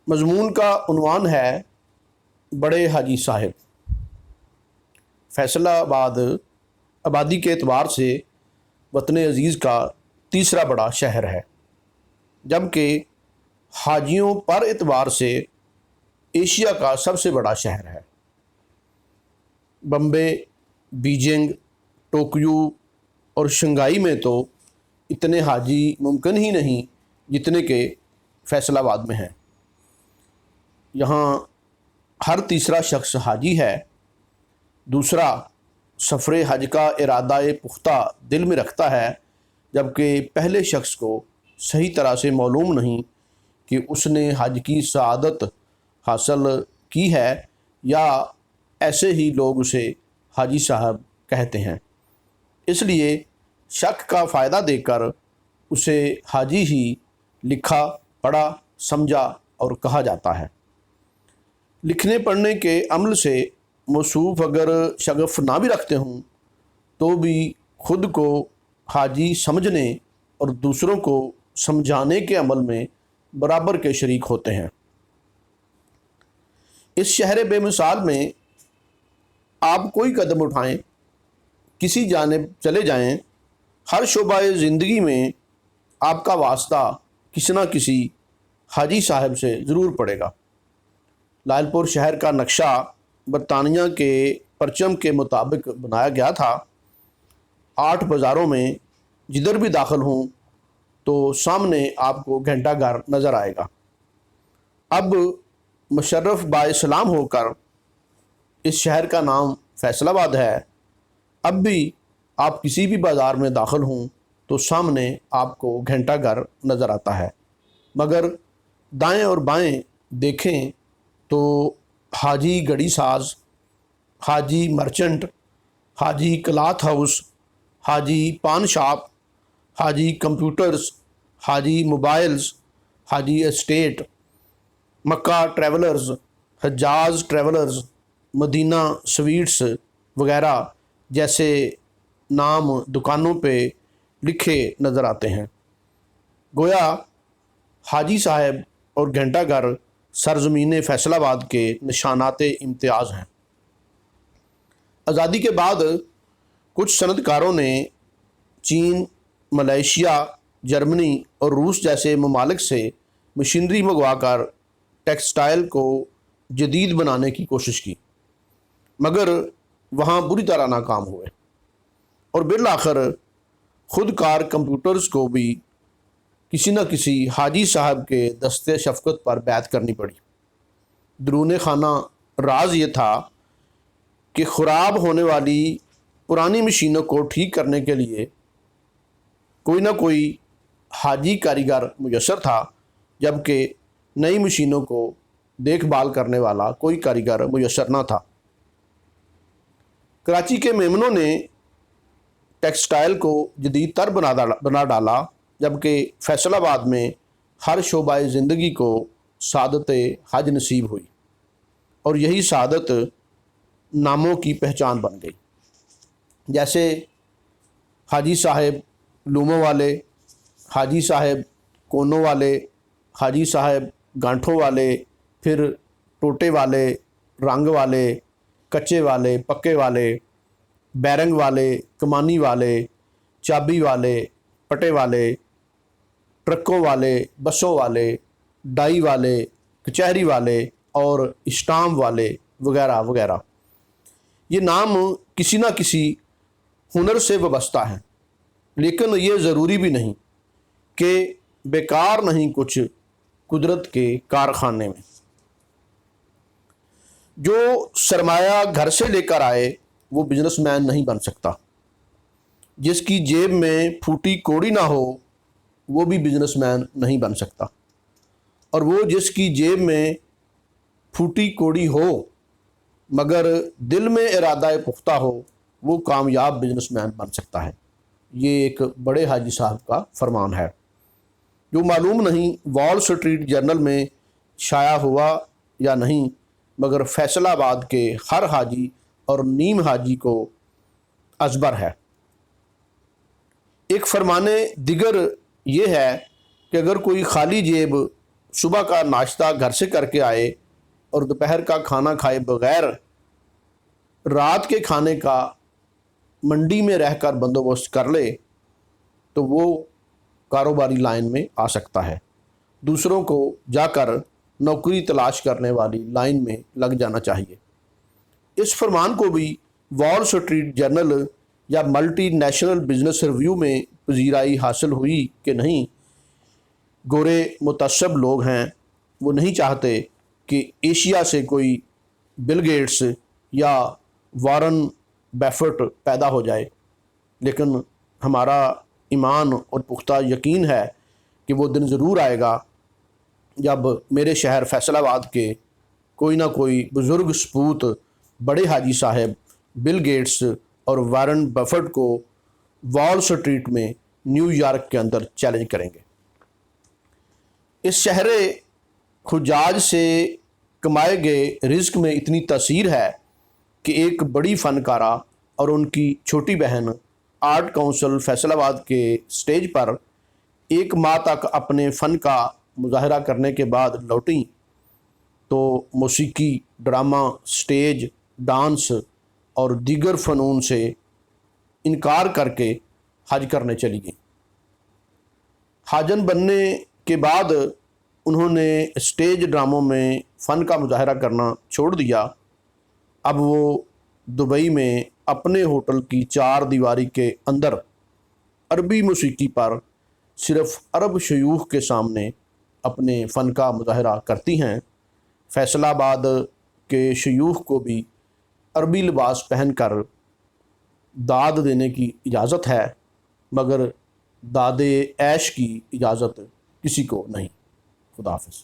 مضمون کا عنوان ہے بڑے حاجی صاحب۔ فیصل آباد آبادی کے اعتبار سے وطن عزیز کا تیسرا بڑا شہر ہے، جبکہ حاجیوں پر اعتبار سے ایشیا کا سب سے بڑا شہر ہے۔ بمبے، بیجنگ، ٹوکیو اور شنگھائی میں تو اتنے حاجی ممکن ہی نہیں جتنے کہ فیصل آباد میں ہیں۔ یہاں ہر تیسرا شخص حاجی ہے، دوسرا سفر حج کا ارادہ پختہ دل میں رکھتا ہے، جبکہ پہلے شخص کو صحیح طرح سے معلوم نہیں کہ اس نے حج کی سعادت حاصل کی ہے، یا ایسے ہی لوگ اسے حاجی صاحب کہتے ہیں۔ اس لیے شک کا فائدہ دے کر اسے حاجی ہی لکھا، پڑھا، سمجھا اور کہا جاتا ہے۔ لکھنے پڑھنے کے عمل سے موصوف اگر شغف نہ بھی رکھتے ہوں تو بھی خود کو حاجی سمجھنے اور دوسروں کو سمجھانے کے عمل میں برابر کے شریک ہوتے ہیں۔ اس شہر بے مثال میں آپ کوئی قدم اٹھائیں، کسی جانب چلے جائیں، ہر شعبہ زندگی میں آپ کا واسطہ کسی نہ کسی حاجی صاحب سے ضرور پڑے گا۔ لال پور شہر کا نقشہ برطانیہ کے پرچم کے مطابق بنایا گیا تھا۔ 8 بازاروں میں جدھر بھی داخل ہوں تو سامنے آپ کو گھنٹہ گھر نظر آئے گا۔ اب مشرف با-اسلام ہو کر اس شہر کا نام فیصل آباد ہے۔ اب بھی آپ کسی بھی بازار میں داخل ہوں تو سامنے آپ کو گھنٹہ گھر نظر آتا ہے، مگر دائیں اور بائیں دیکھیں تو حاجی گڑی ساز، حاجی مرچنٹ، حاجی کلاتھ ہاؤس، حاجی پان شاپ، حاجی کمپیوٹرز، حاجی موبائلز، حاجی اسٹیٹ، مکہ ٹریولرز، حجاز ٹریولرز، مدینہ سویٹس وغیرہ جیسے نام دکانوں پہ لکھے نظر آتے ہیں۔ گویا حاجی صاحب اور گھنٹہ گھر سرزمین فیصل آباد کے نشانات امتیاز ہیں۔ آزادی کے بعد کچھ صنعت کاروں نے چین، ملائیشیا، جرمنی اور روس جیسے ممالک سے مشینری منگوا کر ٹیکسٹائل کو جدید بنانے کی کوشش کی، مگر وہاں بری طرح ناکام ہوئے، اور بالآخر خود کار کمپیوٹرز کو بھی کسی نہ کسی حاجی صاحب کے دست شفقت پر بیعت کرنی پڑی۔ درون خانہ راز یہ تھا کہ خراب ہونے والی پرانی مشینوں کو ٹھیک کرنے کے لیے کوئی نہ کوئی حاجی کاریگر میسر تھا، جبکہ نئی مشینوں کو دیکھ بھال کرنے والا کوئی کاریگر میسر نہ تھا۔ کراچی کے میمنوں نے ٹیکسٹائل کو جدید تر بنا ڈالا، جبکہ فیصل آباد میں ہر شعبہ زندگی کو سعادت حج نصیب ہوئی، اور یہی سعادت ناموں کی پہچان بن گئی، جیسے حاجی صاحب لوموں والے، حاجی صاحب کونوں والے، حاجی صاحب گانٹھوں والے، پھر ٹوٹے والے، رنگ والے، کچے والے، پکے والے، بیرنگ والے، کمانی والے، چابی والے، پٹے والے، ٹرکوں والے، بسوں والے، ڈائی والے، کچہری والے اور اسٹامپ والے وغیرہ وغیرہ۔ یہ نام کسی نہ کسی ہنر سے وابستہ ہیں، لیکن یہ ضروری بھی نہیں کہ بیکار نہیں کچھ قدرت کے کارخانے میں۔ جو سرمایہ گھر سے لے کر آئے وہ بزنس مین نہیں بن سکتا۔ جس کی جیب میں پھوٹی کوڑی نہ ہو وہ بھی بزنس مین نہیں بن سکتا، اور وہ جس کی جیب میں پھوٹی کوڑی ہو مگر دل میں ارادہ پختہ ہو وہ کامیاب بزنس مین بن سکتا ہے۔ یہ ایک بڑے حاجی صاحب کا فرمان ہے، جو معلوم نہیں وال سٹریٹ جرنل میں شائع ہوا یا نہیں، مگر فیصل آباد کے ہر حاجی اور نیم حاجی کو ازبر ہے۔ ایک فرمان دیگر یہ ہے کہ اگر کوئی خالی جیب صبح کا ناشتہ گھر سے کر کے آئے اور دوپہر کا کھانا کھائے بغیر رات کے کھانے کا منڈی میں رہ کر بندوبست کر لے تو وہ کاروباری لائن میں آ سکتا ہے، دوسروں کو جا کر نوکری تلاش کرنے والی لائن میں لگ جانا چاہیے۔ اس فرمان کو بھی وال سٹریٹ جرنل یا ملٹی نیشنل بزنس ریویو میں پذیرائی حاصل ہوئی کہ نہیں، گورے متعصب لوگ ہیں، وہ نہیں چاہتے کہ ایشیا سے کوئی بل گیٹس یا وارن بیفٹ پیدا ہو جائے، لیکن ہمارا ایمان اور پختہ یقین ہے کہ وہ دن ضرور آئے گا جب میرے شہر فیصل آباد کے کوئی نہ کوئی بزرگ سپوت بڑے حاجی صاحب بل گیٹس اور وارن بفٹ کو وال سٹریٹ میں نیو یارک کے اندر چیلنج کریں گے۔ اس شہر حجاج سے کمائے گئے رزق میں اتنی تاثیر ہے کہ ایک بڑی فنکارہ اور ان کی چھوٹی بہن آرٹ کونسل فیصل آباد کے سٹیج پر 1 ماہ تک اپنے فن کا مظاہرہ کرنے کے بعد لوٹیں تو موسیقی، ڈرامہ، سٹیج، ڈانس اور دیگر فنون سے انکار کر کے حج کرنے چلی گئیں۔ حاجن بننے کے بعد انہوں نے سٹیج ڈراموں میں فن کا مظاہرہ کرنا چھوڑ دیا۔ اب وہ دبئی میں اپنے ہوٹل کی 4 دیواری کے اندر عربی موسیقی پر صرف عرب شیوخ کے سامنے اپنے فن کا مظاہرہ کرتی ہیں۔ فیصل آباد کے شیوخ کو بھی عربی لباس پہن کر داد دینے کی اجازت ہے، مگر داد عیش کی اجازت کسی کو نہیں۔ خدا حافظ۔